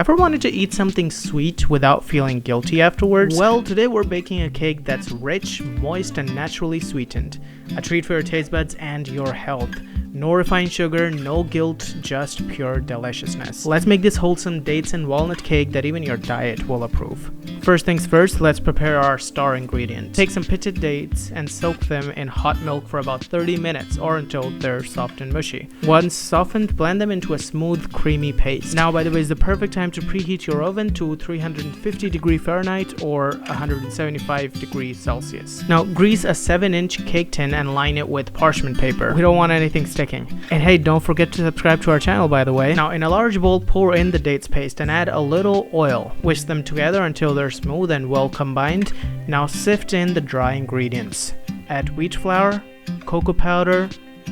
Ever wanted to eat something sweet without feeling guilty afterwards? Well, today we're baking a cake that's rich, moist, and naturally sweetened. A treat for your taste buds and your health. No refined sugar, no guilt, just pure deliciousness. Let's make this wholesome dates and walnut cake that even your diet will approve. First things first, let's prepare our star ingredient. Take some pitted dates and soak them in hot milk for about 30 minutes or until they're soft and mushy. Once softened, blend them into a smooth, creamy paste. Now, by the way, is the perfect time to preheat your oven to 350 degrees Fahrenheit or 175 degrees Celsius. Now, grease a 7-inch cake tin and line it with parchment paper. We don't want anything sticking. And hey, don't forget to subscribe to our channel, by the way. Now, in a large bowl, pour in the dates paste and add a little oil. Whisk them together until they're smooth and well combined. Now sift in the dry ingredients. Add wheat flour, cocoa powder,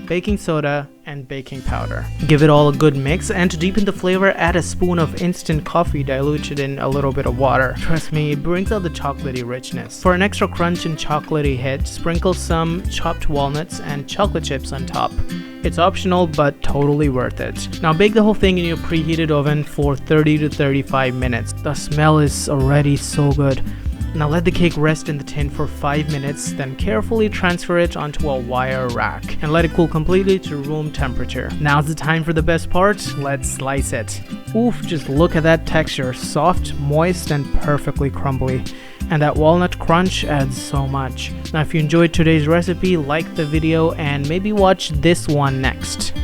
baking soda, and baking powder. Give it all a good mix, and to deepen the flavor, add a spoon of instant coffee diluted in a little bit of water. Trust me, it brings out the chocolatey richness. For an extra crunch and chocolatey hit, sprinkle some chopped walnuts and chocolate chips on top. It's optional, but totally worth it. Now bake the whole thing in your preheated oven for 30 to 35 minutes. The smell is already so good. Now let the cake rest in the tin for 5 minutes, then carefully transfer it onto a wire rack and let it cool completely to room temperature. Now's the time for the best part. Let's slice it. Oof, just look at that texture. Soft, moist, and perfectly crumbly. And that walnut crunch adds so much. Now if you enjoyed today's recipe, like the video and maybe watch this one next.